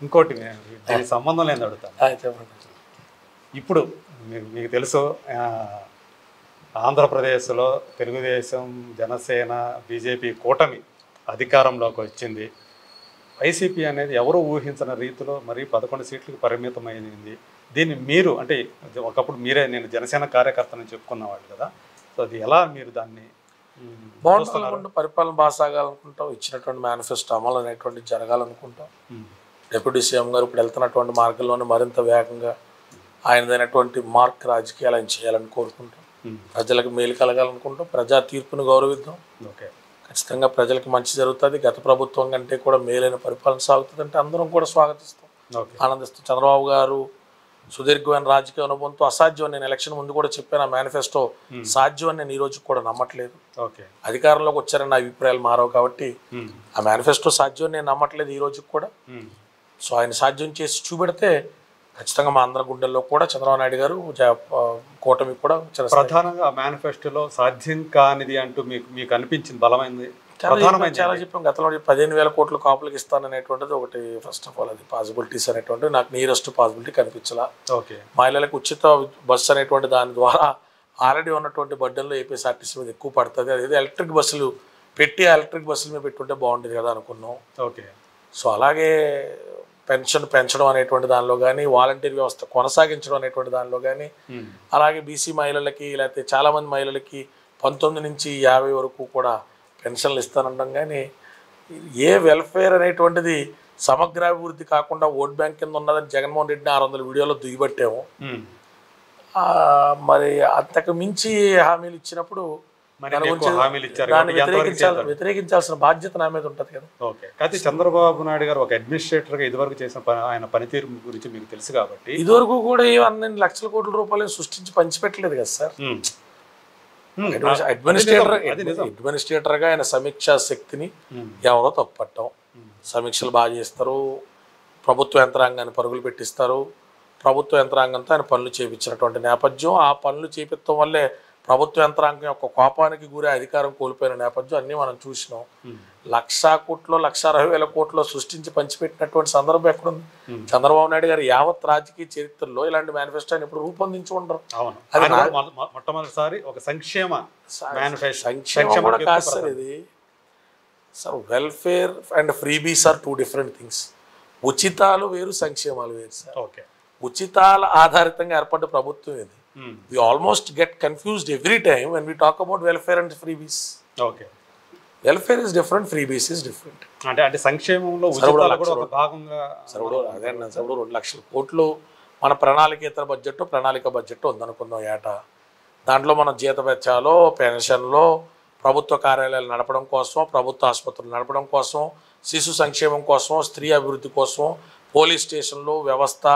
ఇంకోటి దీనికి సంబంధం లేని అడుగుతాను. చెప్పండి. ఇప్పుడు మీకు తెలుసు, ఆంధ్రప్రదేశ్లో తెలుగుదేశం, జనసేన, బీజేపీ కూటమి అధికారంలోకి వచ్చింది. వైసీపీ అనేది ఎవరు ఊహించిన రీతిలో మరి 11 సీట్లకు పరిమితమైంది. దీన్ని మీరు అంటే ఒకప్పుడు మీరే నేను జనసేన కార్యకర్తని చెప్పుకున్నవాళ్ళు కదా, సో అది ఎలా మీరు దాన్ని బాగుంటుంది? పరిపాలన బాగా సాగాలనుకుంటాం, ఇచ్చినటువంటి మేనిఫెస్టో అమలు అనేటువంటి జరగాలనుకుంటాం. డిప్యూటీ సీఎం గారు ఇప్పుడు వెళ్తున్నటువంటి మార్గంలోనే మరింత వేగంగా ఆయనదైనటువంటి మార్క్ రాజకీయాలు ఆయన చేయాలని కోరుకుంటాం. ప్రజలకు మేలు కలగాలనుకుంటాం, ప్రజా తీర్పును గౌరవిద్దాం. ఓకే, ఖచ్చితంగా ప్రజలకు మంచి జరుగుతుంది, గత ప్రభుత్వం కంటే కూడా మేలైన పరిపాలన సాగుతుంది అంటే అందరం కూడా స్వాగతిస్తాం, ఆనందిస్తాం. చంద్రబాబు గారు సుదీర్ఘమైన రాజకీయ అనుభవంతో అసాధ్యం, నేను ఎలక్షన్ ముందు కూడా చెప్పాను, ఆ మేనిఫెస్టో సాధ్యం అని నేను ఈ రోజు కూడా నమ్మట్లేదు. అధికారంలోకి వచ్చారని నా అభిప్రాయాలు మారవు కాబట్టి ఆ మేనిఫెస్టో సాధ్యం నేను నమ్మట్లేదు ఈ రోజు కూడా. సో ఆయన సాధ్యం చేసి చూపెడితే ఖచ్చితంగా మా అందరి గుండెల్లో కూడా చంద్రబాబు నాయుడు గారు కూటమి కూడా ప్రధానంగా ఆ మేనిఫెస్టోలో సాధ్యం కానిది అంటూ మీకు అనిపించింది బలమైనది చాలా చెప్పాం. గతంలో 15,000 కోట్లు కాపులకు ఇస్తాననేటువంటిది ఒకటి. ఫస్ట్ ఆఫ్ ఆల్ అది పాసిబిలిటీస్ అనేటువంటిది నాకు నియరెస్ట్ పాసిబిలిటీ కనిపించలా. మహిళలకు ఉచిత బస్సు అనేటువంటి దాని ద్వారా ఆల్రెడీ ఉన్నటువంటి బడ్డల్లో ఏపీఎస్ఆర్టీసీ మీద ఎక్కువ పడుతుంది. అదే ఎలక్ట్రిక్ బస్సులు పెట్టి ఆ ఎలక్ట్రిక్ బస్సుల మీద పెట్టుంటే బాగుండేది కదా అనుకున్నాం. సో అలాగే పెన్షన్ పెంచడం అనేటువంటి దానిలో కానీ, వాలంటీర్ వ్యవస్థ కొనసాగించడం అనేటువంటి దానిలో కానీ, అలాగే బీసీ మహిళలకి లేకపోతే చాలామంది మహిళలకి 19 నుంచి 50 వరకు కూడా పెన్షన్లు ఇస్తానంటాం. కానీ ఏ వెల్ఫేర్ అనేటువంటిది సమగ్రాభివృద్ధి కాకుండా ఓట్ బ్యాంక్ కింద ఉన్నదని జగన్మోహన్ రెడ్డిని 600 వీడియోలో దుయ్యబట్టాము. మరి అంతకు మించి హామీలు ఇచ్చినప్పుడు దాన్ని వ్యతిరేకించాల్సిన బాధ్యత నా మీద ఉంటుంది కదా. అయితే చంద్రబాబు నాయుడు గారు ఒక అడ్మినిస్ట్రేటర్గా ఇదివరకు చేసిన ఆయన పనితీరు గురించి మీకు తెలుసు కాబట్టి, ఇదివరకు కూడా అన్ని లక్షల కోట్ల రూపాయలు సృష్టించి పంచిపెట్టలేదు కదా సార్. అడ్మినిస్ట్రేటర్గా ఆయన సమీక్షా శక్తిని ఎవరో తప్పట్టం. సమీక్షలు బాగా చేస్తారు, ప్రభుత్వ యంత్రాంగాన్ని పరుగులు పెట్టిస్తారు, ప్రభుత్వ యంత్రాంగంతో ఆయన పనులు చేయించినటువంటి నేపథ్యం. ఆ పనులు చేపించడం వల్లే ప్రభుత్వ యంత్రాంగం యొక్క కోపానికి గురి అధికారం కోల్పోయిన నేపథ్యం అన్నీ మనం చూసినాం. 1,00,000 కోట్లు 1,60,000 కోట్లు సృష్టించి పంచిపెట్టినటువంటి సందర్భం ఎక్కడుంది? చంద్రబాబు నాయుడు గారు యావత్ రాజకీయ చరిత్రలో ఇలాంటి మేనిఫెస్టో ఆయన ఇప్పుడు రూపొందించి ఉండరు. మొట్టమొదటిసారి ఒక సంక్షేమ కూడా కాదు సార్ ఇది. Sir welfare and freebies are 2 different things. ఉచితాలు వేరు, సంక్షేమాలు వేరు సార్. ఉచితాల ఆధారితంగా ఏర్పడ్డ ప్రభుత్వం ఇది. We almost get confused every time when we talk about welfare and freebies. Welfare is different, freebies is different. అంటే సంక్షేమంలో ఉచితాలు కూడా ఒక భాగంగా అదే 2 లక్షల కోట్లు మన ప్రణాళికేతర బడ్జెట్, ప్రణాళిక బడ్జెట్ ఉందనుకుందాం ఏటా. దాంట్లో మనం జీతభత్యాలు, పెన్షన్లో, ప్రభుత్వ కార్యాలయాలు నడపడం కోసం, ప్రభుత్వ ఆసుపత్రులు నడపడం కోసం, శిశు సంక్షేమం కోసం, స్త్రీ అభివృద్ధి కోసం, పోలీస్ స్టేషన్లు, వ్యవస్థ,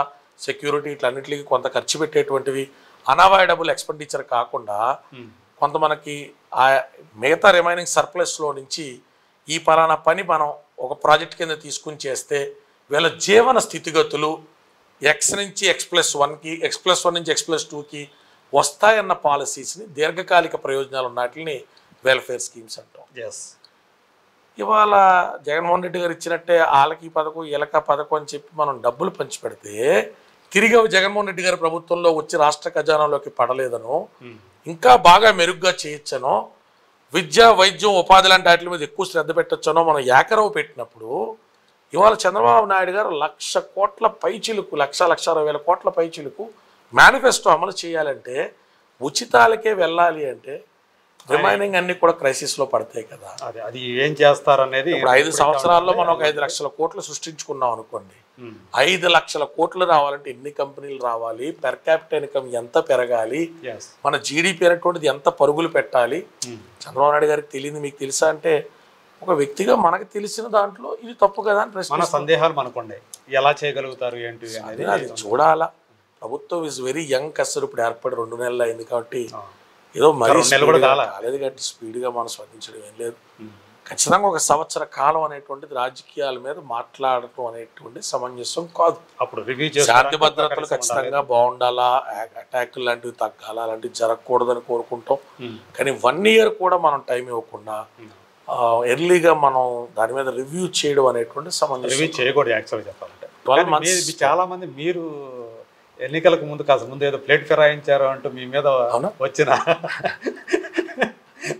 సెక్యూరిటీ, ఇట్లన్నింటికి కొంత ఖర్చు పెట్టేటువంటివి అన్అవాయిడబుల్ ఎక్స్పెండిచర్ కాకుండా కొంత మనకి ఆ మిగతా రిమైనింగ్ సర్ప్లస్లో నుంచి ఈ పలానా పని మనం ఒక ప్రాజెక్ట్ కింద తీసుకుని చేస్తే వీళ్ళ జీవన స్థితిగతులు X నుంచి X+1కి, X+1 నుంచి X+2కి వస్తాయన్న పాలసీస్ని, దీర్ఘకాలిక ప్రయోజనాలు ఉన్నట్లని వెల్ఫేర్ స్కీమ్స్ అంటాం. ఇవాళ జగన్మోహన్ రెడ్డి గారు ఇచ్చినట్టే వాళ్ళకి పథకం వీళ్ళకి పథకం అని చెప్పి మనం డబ్బులు పంచిపెడితే తిరిగి జగన్మోహన్ రెడ్డి గారి ప్రభుత్వంలో వచ్చి రాష్ట్ర ఖజానాలోకి పడలేదనో, ఇంకా బాగా మెరుగ్గా చేయొచ్చనో, విద్య, వైద్యం, ఉపాధి లాంటి వాటి మీద ఎక్కువ శ్రద్ధ పెట్టొచ్చనో మనం ఏకరవు పెట్టినప్పుడు ఇవాళ చంద్రబాబు నాయుడు గారు 1,00,000 కోట్ల పైచిలుకు, 1,60,000 కోట్ల పైచిలుకు మేనిఫెస్టో అమలు చేయాలంటే, ఉచితాలకే వెళ్ళాలి అంటే రిమైనింగ్ అన్ని కూడా క్రైసిస్లో పడతాయి కదా. అది ఏం చేస్తారనేది 5 సంవత్సరాల్లో మనం ఒక 5 లక్షల కోట్లు సృష్టించుకున్నాం అనుకోండి. 5 లక్షల కోట్లు రావాలంటే ఎన్ని కంపెనీలు రావాలి, పెర్ క్యాపిటల్ ఇన్కమ్ ఎంత పెరగాలి, మన జీడిపి అనేటువంటిది ఎంత పరుగులు పెట్టాలి. చంద్రబాబు నాయుడు గారికి తెలియదు, మీకు తెలుసా అంటే ఒక వ్యక్తిగా మనకు తెలిసిన దాంట్లో ఇది తప్పు కదా అని ప్రశ్న, సందేహాలు మనకుండే. ఎలా చేయగలుగుతారు ఏంటి అనేది అది చూడాలా. ప్రభుత్వం ఇస్ వెరీ యంగ్ కసరు, ఇప్పుడు ఏర్పడి 2 నెలలు అయింది కాబట్టి ఏదో మరీ కాలేదు కాబట్టి స్పీడ్గా మనం స్పందించడం ఏం లేదు. ఖచ్చితంగా 1 సంవత్సర కాలం అనేటువంటిది రాజకీయాల మీద మాట్లాడటం అనేటువంటి సమంజసం కాదు. అప్పుడు శాంతి భద్రతలు ఖచ్చితంగా బాగుండాలా, అటాకులు లాంటివి తగ్గాలా, అలాంటివి జరగకూడదని కోరుకుంటాం. కానీ 1 ఇయర్ కూడా మనం టైం ఇవ్వకుండా ఎర్లీగా మనం దాని మీద రివ్యూ చేయడం అనేటువంటి సమంజసం చేయకూడదు యాక్చువల్గా చెప్పాలంటే. 12 months. చాలా మంది మీరు ఎన్నికలకు ముందు కాస్త ముందు ఏదో ప్లేట్ ఫిరాయించారు అంటూ మీ మీద వచ్చిన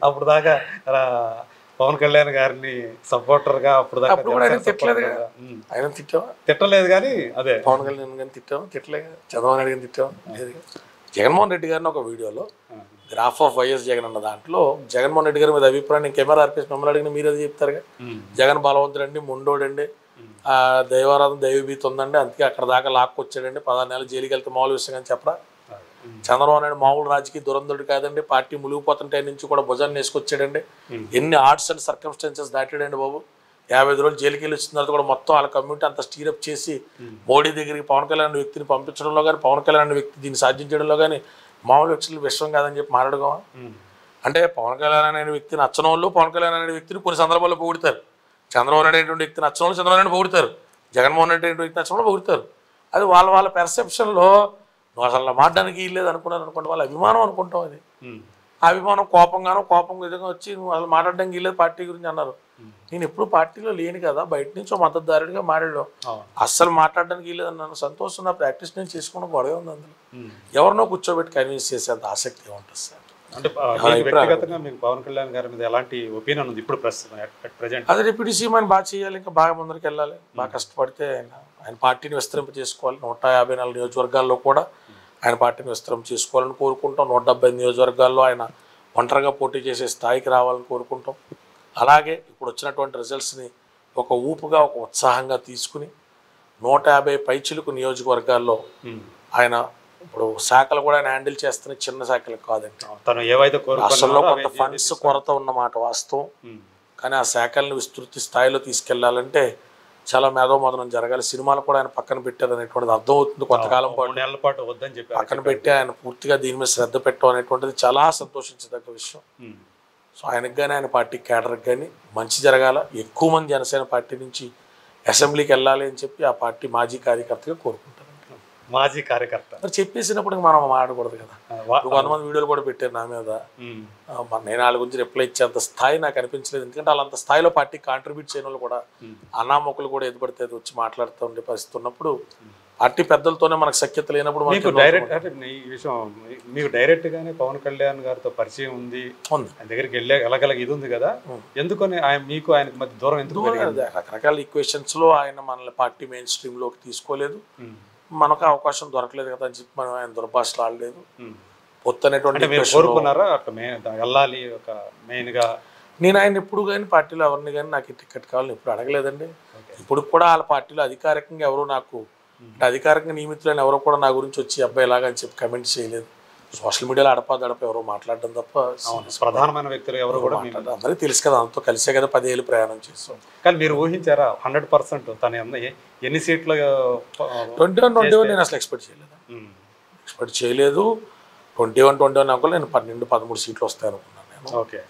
అప్పుడు దాకా పవన్ కళ్యాణ్ గారిని సపోర్టర్ గా అప్పుడు దాకా ఆయన తిట్టలేదు కానీ అదే పవన్ కళ్యాణ్ గారిని తిట్టలేదు, చంద్రబాబు నాయుడు గారిని తిట్టాం. జగన్మోహన్ రెడ్డి గారిని ఒక వీడియోలో గ్రాఫ్ ఆఫ్ వైఎస్ జగన్ అన్న దాంట్లో జగన్మోహన్ రెడ్డి గారి మీద అభిప్రాయం కెమెరా ఆర్పేసి మిమ్మల్ని అడిగిన మీరు అది చెప్తారుగా, జగన్ బలవంతుడండి, ముండోడండి, దైవారాధన దైవభీతి ఉందండి, అందుకే అక్కడ దాకా లాక్కొచ్చాడండి, 16 నెలలు జైలుకి వెళ్తే మామూలు విషయం అని చెప్పరా. చంద్రబాబు నాయుడు మామూలు రాజకీయ దురంధుడు కాదండి, పార్టీ మునిగిపోతుంటే నుంచి కూడా భుజాన్ని వేసుకొచ్చాడండి, ఎన్ని ఆర్ట్స్ అండ్ సర్కమ్స్టాన్సెస్ దాటాడండి బాబు. 50 రోజులు జైలుకి వెళ్ళి వచ్చిన తర్వాత కూడా మొత్తం వాళ్ళ కమ్యూనిటీ అంతా స్టీరప్ చేసి మోడీ దగ్గరికి పవన్ కళ్యాణ్ అనే వ్యక్తిని పంపించడంలో కానీ, పవన్ కళ్యాణ్ అనే వ్యక్తి దీన్ని సాధించడంలో కానీ మామూలు వ్యక్తులు విషయం కాదని చెప్పి మాట్లాడుకోవా. అంటే పవన్ కళ్యాణ్ అనే వ్యక్తిని నచ్చని వాళ్ళు పవన్ కళ్యాణ్ అనే వ్యక్తిని కొన్ని సందర్భాల్లో పొగుడతారు, చంద్రబాబు నాయుడు అనేటువంటి వ్యక్తి నచ్చని వాళ్ళు చంద్రబాబు నాయుడు పొగుడతారు, జగన్మోహన్ రెడ్డి అనేటువంటి వ్యక్తి నచ్చని వాళ్ళు పొగుడతారు. అది వాళ్ళ పెర్సెప్షన్లో నువ్వు అసలు మాట్లాడడానికి ఇల్లేదు అనుకున్నాను అనుకోండి, వాళ్ళ అభిమానం అనుకుంటాం. అది ఆ అభిమానం కోపం విధంగా వచ్చి నువ్వు అసలు మాట్లాడడానికి ఇల్లేదు పార్టీ గురించి అన్నారు. నేను ఎప్పుడు పార్టీలో లేని కదా, బయట నుంచి మద్దతుదారుడిగా మాట్లాడాను, అస్సలు మాట్లాడడానికి ఇల్లేదు అన్నాను. సంతోషం, నా ప్రాక్టీస్ నేను చేసుకున్న గొడవ ఉంది. అందులో ఎవరినో కూర్చోబెట్టి కన్విన్స్ చేసేంత ఆసక్తి ఏముంటుంది సార్? అంటే వ్యక్తిగతంగా మీకు పవన్ కళ్యాణ్ గారి మీద ఎలాంటి ఒపీనియన్ ఉంది ఇప్పుడు ప్రస్తుతం? అది డిప్యూటీ సీఎం ఆయన బాగా చేయాలి, ఇంకా బాగా ముందరికి వెళ్ళాలి, బాగా కష్టపడితే ఆయన పార్టీని విస్తరింప చేసుకోవాలి. 154 నియోజకవర్గాల్లో కూడా ఆయన పార్టీని విస్తరింప చేసుకోవాలని కోరుకుంటాం. 175 నియోజకవర్గాల్లో ఆయన ఒంటరిగా పోటీ చేసే స్థాయికి రావాలని కోరుకుంటాం. అలాగే ఇప్పుడు వచ్చినటువంటి రిజల్ట్స్ని ఒక ఊపుగా, ఒక ఉత్సాహంగా తీసుకుని 150 పైచిలుకు నియోజకవర్గాల్లో ఆయన ఇప్పుడు శాఖలు కూడా ఆయన హ్యాండిల్ చేస్తున్న చిన్న శాఖలు కాదండి. తను ఏవైతే రాష్ట్రంలో కొంత ఫండ్స్ కొరత ఉన్నమాట వాస్తవం, కానీ ఆ శాఖలను విస్తృతి స్థాయిలో తీసుకెళ్లాలంటే చాలా మేధోమదనం జరగాలి. సినిమాలు కూడా ఆయన పక్కన పెట్టారు అనేటువంటిది అర్థం అవుతుంది. కొంతకాలం పాటు వద్దని చెప్పి పక్కన పెట్టి ఆయన పూర్తిగా దీని మీద శ్రద్ధ పెట్టడం అనేటువంటిది చాలా సంతోషించదగ్గ విషయం. సో ఆయనకు కానీ ఆయన పార్టీ క్యాడర్కి కానీ మంచి జరగాల, ఎక్కువ మంది జనసేన పార్టీ నుంచి అసెంబ్లీకి వెళ్ళాలి అని చెప్పి ఆ పార్టీ మాజీ కార్యకర్తగా కోరుకుంటారు. మాజీ కార్యకర్త మరి చెప్పేసినప్పుడు మనం మాట్లాడకూడదు కదా. కొంతమంది వీడియోలు కూడా పెట్టారు నా మీద, నేను వాళ్ళ గురించి రిప్లై ఇచ్చేంత స్థాయి నాకు అనిపించలేదు. ఎందుకంటే వాళ్ళంత స్థాయిలో పార్టీ కాంట్రిబ్యూట్ చేయని వాళ్ళు కూడా, అనామకులు కూడా ఎదుపడితే వచ్చి మాట్లాడుతూ ఉండే పరిస్థితి ఉన్నప్పుడు, పార్టీ పెద్దలతోనే మనకు సఖ్యత లేనప్పుడు మీకు డైరెక్ట్ గానే పవన్ కళ్యాణ్ గారితో పరిచయం ఉంది, ఆయన దగ్గరికి వెళ్ళగలగ ఇది ఉంది కదా, ఎందుకని మీకు ఆయనకు మధ్య దూరం ఎందుకు? రకరకాల ఈక్వేషన్స్ లో ఆయన మనల్ని పార్టీ మెయిన్ స్ట్రీమ్ లోకి తీసుకోలేదు, మనకు అవకాశం దొరకలేదు కదా అని చెప్పి మనం ఆయన దుర్భాషలు ఆడలేదు. పొత్తు అనేటువంటి వెళ్ళాలి ఒక మెయిన్ గా నేను ఆయన ఎప్పుడు కానీ పార్టీలో ఎవరిని కానీ నాకు టికెట్ కావాలని ఎప్పుడు అడగలేదండి. ఇప్పుడు కూడా వాళ్ళ పార్టీలో అధికారికంగా ఎవరు నాకు అధికారికంగా నియమితులైన ఎవరో కూడా నా గురించి వచ్చి అబ్బాయి ఇలాగా అని చెప్పి కమెంట్ చేయలేదు. సోషల్ మీడియాలో అడప ఎవరో మాట్లాడడం తప్ప ప్రధానమైన వ్యక్తులు ఎవరు కూడా అందరికీ తెలుసు కదా, అంతా కలిసే కదా 10 ఏళ్ళు ప్రయాణం చేస్తాం. కానీ మీరు ఊహించారా 100% తను ఎన్ని సీట్లు? 21 నేను అసలు ఎక్స్పెక్ట్ చేయలేదు. 21 అనుకో నేను 12-13 సీట్లు వస్తాయి అనుకున్నాను నేను. ఓకే.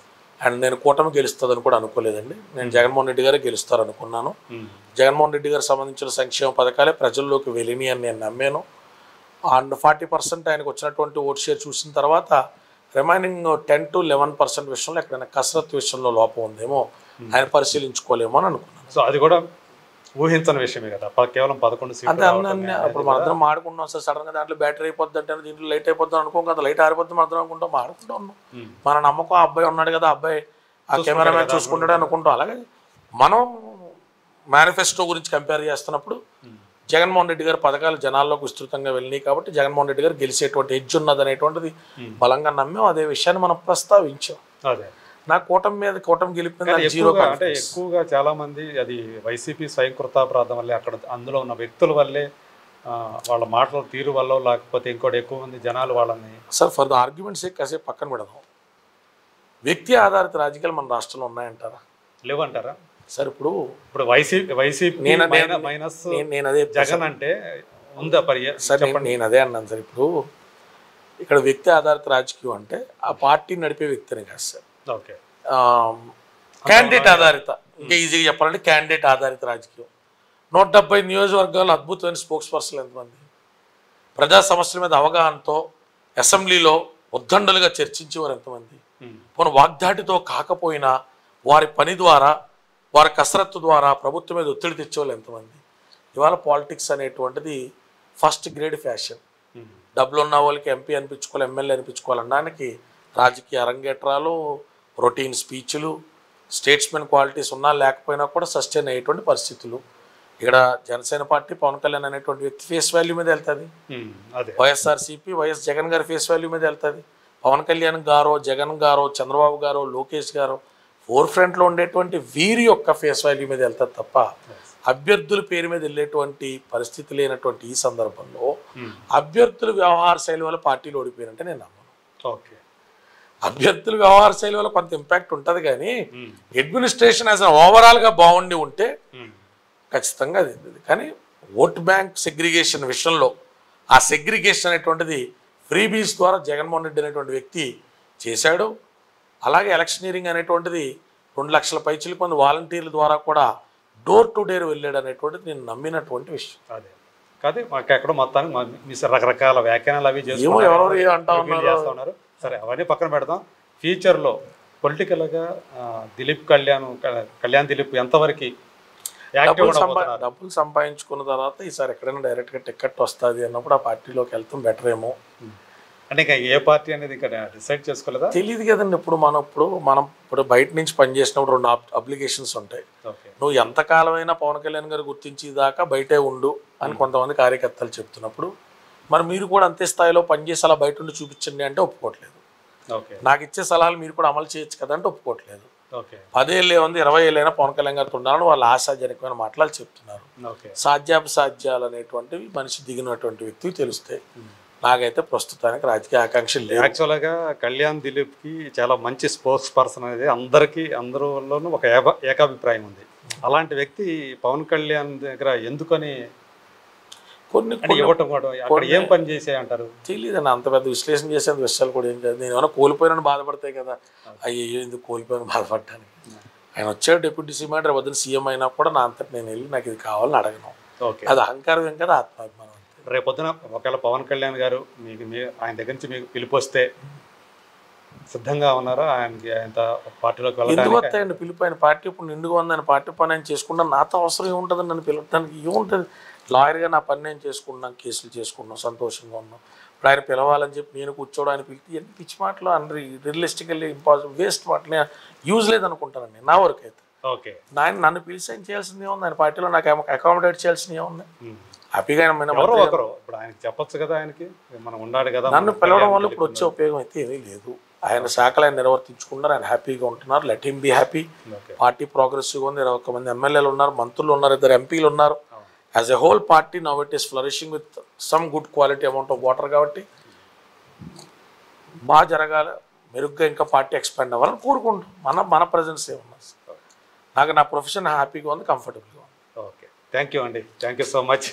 అండ్ నేను కూటమి గెలుస్తుందని కూడా అనుకోలేదండి. నేను జగన్మోహన్ రెడ్డి గారే గెలుస్తారు అనుకున్నాను. జగన్మోహన్ రెడ్డి గారికి సంబంధించిన సంక్షేమ పథకాలే ప్రజల్లోకి వెళ్ళినాయి అని నేను నమ్మాను. అండ్ 40% ఆయనకు వచ్చినటువంటి ఓట్ షేర్ చూసిన తర్వాత రిమైనింగ్ 10-11% విషయంలో ఎక్కడైనా కసరత్తు విషయంలో లోపం ఉందేమో ఆయన పరిశీలించుకోలేమో అని అనుకున్నాను. సో అది కూడా ఊహించని విషయమే కదా, కేవలం 11 సీట్లు. అంటే అప్పుడు మనందరం మాడుకుంటున్నాం సార్, సడన్గా దాంట్లో బ్యాటరీ అయిపోద్ది అంటే దీంట్లో లైట్ అయిపోద్దాం అనుకోం కదా, లైట్ ఆరిపోద్ది మనందరం అనుకుంటాం, మాడుకుంటూ ఉన్నాం. మన నమ్మకం అబ్బాయి ఉన్నాడు కదా, అబ్బాయి ఆ కెమెరామ్యాన్ చూసుకుంటాడు అనుకుంటాం. అలాగే మనం మేనిఫెస్టో గురించి కంపేర్ చేస్తున్నప్పుడు జగన్మోహన్ రెడ్డి గారి పథకాలు జనాల్లోకి విస్తృతంగా వెళ్ళినాయి కాబట్టి జగన్మోహన్ రెడ్డి గారు గెలిచేటువంటి ఎడ్జ్ ఉన్నది అనేటువంటిది బలంగా నమ్మాం. అదే విషయాన్ని మనం ప్రస్తావించాం. నా కూటమి గెలిపింది అంటే ఎక్కువగా చాలా మంది అది వైసీపీ స్వయంకృతాపరాధం వల్లే, అక్కడ అందులో ఉన్న వ్యక్తుల వల్లే, వాళ్ళ మాటల తీరు వల్ల, లేకపోతే ఇంకోటి ఎక్కువ మంది జనాలు వాళ్ళని సార్ ఫర్ ద ఆర్గ్యుమెంట్స్ కాసేపు పక్కన పెడదాం. వ్యక్తి ఆధారిత రాజకీయాలు మన రాష్ట్రంలో ఉన్నాయంటారా? లేవంటారా సార్? ఇప్పుడు వైసీపీ మైనస్ నేను అదే జగన్ అంటే ఉందా సార్? నేను అదే అన్నాను సార్. ఇప్పుడు ఇక్కడ వ్యక్తి ఆధారిత రాజకీయం అంటే ఆ పార్టీ నడిపే వ్యక్తిని కాదు సార్. ఓకే. క్యాండిడేట్ ఆధారిత, ఇంకా ఈజీగా చెప్పాలంటే క్యాండిడేట్ ఆధారిత రాజకీయం. 170 నియోజకవర్గాలు అద్భుతమైన స్పోక్స్ పర్సన్లు ఎంతమంది, ప్రజా సమస్యల మీద అవగాహనతో అసెంబ్లీలో ఉద్దండులుగా చర్చించేవారు ఎంతమంది, మన వాగ్దాటితో కాకపోయినా వారి పని ద్వారా, వారి కసరత్తు ద్వారా ప్రభుత్వం మీద ఒత్తిడి తెచ్చేవాళ్ళు ఎంతమంది, ఇవాళ పాలిటిక్స్ అనేటువంటిది ఫస్ట్ గ్రేడ్ ఫ్యాషన్. డబ్బులు ఉన్న వాళ్ళకి ఎంపీ అనిపించుకోవాలి, ఎమ్మెల్యే అనిపించుకోవాలనడానికి రాజకీయ అరంగేట్రాలు, రొటీన్ స్పీచ్లు, స్టేట్స్మెన్ క్వాలిటీస్ ఉన్నా లేకపోయినా కూడా సస్టైన్ అయ్యేటువంటి పరిస్థితులు. ఇక్కడ జనసేన పార్టీ పవన్ కళ్యాణ్ అనేటువంటి వ్యక్తి ఫేస్ వాల్యూ మీద వెళ్తుంది, వైఎస్ఆర్సీపీ వైఎస్ జగన్ గారి ఫేస్ వాల్యూ మీద వెళ్తుంది. పవన్ కళ్యాణ్ గారో, జగన్ గారో, చంద్రబాబు గారో, లోకేష్ గారో ఫోర్ ఫ్రంట్లో ఉండేటువంటి వీరి యొక్క ఫేస్ వాల్యూ మీద వెళ్తుంది తప్ప అభ్యర్థుల పేరు మీద వెళ్ళేటువంటి పరిస్థితి లేనటువంటి ఈ సందర్భంలో అభ్యర్థుల వ్యవహార శైలి వల్ల పార్టీలు ఓడిపోయినంటే నేను నమ్మను. ఓకే, అభ్యర్థుల వ్యవహార శైలి వల్ల కొంత ఇంపాక్ట్ ఉంటుంది, కానీ అడ్మినిస్ట్రేషన్ యాజ్ ఓవరాల్గా బాగుండి ఉంటే ఖచ్చితంగా అది. కానీ ఓట్ బ్యాంక్ సెగ్రిగేషన్ విషయంలో ఆ సెగ్రిగేషన్ అనేటువంటిది ఫ్రీబీస్ ద్వారా జగన్మోహన్ రెడ్డి అనేటువంటి వ్యక్తి చేశాడు. అలాగే ఎలక్షనీరింగ్ అనేటువంటిది 2 లక్షల పైచిలకు మంది వాలంటీర్ల ద్వారా కూడా డోర్ టు డోర్ వెళ్ళాడు అనేటువంటిది నేను నమ్మినటువంటి విషయం. అదే కాదు, మాకు ఎక్కడో మొత్తానికి మీ రకరకాల వ్యాఖ్యానాలు అవి ఎవరెవరు చేస్తూ ఉన్నారు. సరే, అవన్నీ పక్కన పెడదాం. ఫ్యూచర్లో పొలిటికల్గా కళ్యాణ్ దిలీప్ ఎంతవరకు డబ్బులు సంపాదించుకున్న తర్వాత ఈసారి ఎక్కడైనా డైరెక్ట్గా టికెట్ వస్తుంది అన్నప్పుడు ఆ పార్టీలోకి వెళ్తాం బెటర్ ఏమో. అంటే ఇంకా ఏ పార్టీ అనేది ఇంకా డిసైడ్ చేసుకోలేదా? తెలియదు కదండి. ఇప్పుడు బయట నుంచి పనిచేసినప్పుడు 2 అప్లికేషన్స్ ఉంటాయి. నువ్వు ఎంతకాలమైనా పవన్ కళ్యాణ్ గారు గుర్తించేదాకా బయటే ఉండు అని కొంతమంది కార్యకర్తలు చెప్తున్నప్పుడు మరి మీరు కూడా అంతే స్థాయిలో పనిచేసి అలా బయట ఉండి చూపించండి అంటే ఒప్పుకోవట్లేదు. నాకు ఇచ్చే సలహాలు మీరు కూడా అమలు చేయొచ్చు కదా అంటే ఒప్పుకోవట్లేదు. 10 ఏళ్ళు ఉంది 20 ఏళ్ళైనా పవన్ కళ్యాణ్ గారితో ఉండాలని వాళ్ళు ఆశాజనకమైన మాటలు చెప్తున్నారు. సాధ్యాపసాధ్యాలు అనేటువంటివి మనిషి దిగినటువంటి వ్యక్తికి తెలుస్తాయి. నాకైతే ప్రస్తుతానికి రాజకీయ ఆకాంక్షలు లేవు. యాక్చువల్గా కళ్యాణ్ దిలీప్కి చాలా మంచి స్పోర్ట్స్ పర్సన్ అనేది అందరిలోనూ ఒక ఏకాభిప్రాయం ఉంది. అలాంటి వ్యక్తి పవన్ కళ్యాణ్ దగ్గర ఎందుకని కొన్ని ఇవ్వటం కూడా ఏం పని చేసే అంటారు తెలియదండి. అంత పెద్ద విశ్లేషణ చేసేంత విషయాలు కూడా ఏం కాదు. నేను ఏమైనా కోల్పోయినని బాధపడతాయి కదా, అయ్యో ఎందుకు కోల్పోయిన బాధపడటానికి. ఆయన వచ్చాడు డిప్యూటీ సీఎం అంటే వద్దని సీఎం అయినా కూడా నా అంతటి నేను వెళ్ళి నాకు ఇది కావాలని అడగను. అది అహంకారం ఏం కదా, ఆత్మాభిమానం. రేపొద్దున ఒకవేళ పవన్ కళ్యాణ్ గారు ఆయన దగ్గర నుంచి మీకు పిలుపు వస్తే సిద్ధంగా ఉన్నారా? ఆయనకి ఆయన పార్టీలోకి ఎందుకు వస్తాయండి పిలుపు? ఆయన పార్టీ ఇప్పుడు నిండుగా ఉంది, ఆయన పార్టీ పని ఆయన చేసుకుంటా నాతో అవసరం ఏముంటుంది నన్ను పిలవడానికి? ఏముంటుంది? లాయర్గా నా పని నేను చేసుకుంటున్నాం, కేసులు చేసుకుంటున్నాం, సంతోషంగా ఉన్నాం. ఇప్పుడు ఆయన పిలవాలని చెప్పి నేను కూర్చోవడం, ఆయన పిలిచి ఎన్ని పిచ్చి మాటలు అన్ని రియలిస్టికల్లీ ఇంపాసిబుల్ వేస్ట్ మాటలు యూజ్ లేదనుకుంటానండి నా వరకు అయితే. నన్ను పిలిచి ఆయన చేయాల్సింది ఏముంది? ఆయన పార్టీలో నాకు అకామిడేట్ చేయాల్సింది ఏముంది? హ్యాపీగా చెప్పొచ్చు కదా, ఆయనకి మనం ఉన్నాడు కదా. నన్ను పిలవడం వల్ల ఇప్పుడు వచ్చే ఉపయోగం అయితే ఏమీ లేదు. ఆయన శాఖలు ఆయన నిర్వర్తించుకున్నారు, ఆయన హ్యాపీగా ఉంటున్నారు. Let him be happy. Party ప్రోగ్రెసివ్గా ఉంది. 21 మంది ఎమ్మెల్యేలు ఉన్నారు, మంత్రులు ఉన్నారు, 2 ఎంపీలు ఉన్నారు. As a whole party now it is flourishing with some good quality amount of water. కాబట్టి బాగా జరగాలి, మెరుగ్గా ఇంకా పార్టీ ఎక్స్పాండ్ అవ్వాలని కోరుకుంటాం. మన ప్రజెన్స్ ఏమన్నా నాకు నా ప్రొఫెషన్ హ్యాపీగా ఉంది, కంఫర్టబుల్గా ఉంది. ఓకే, థ్యాంక్ యూ అండి, థ్యాంక్ యూ సో మచ్.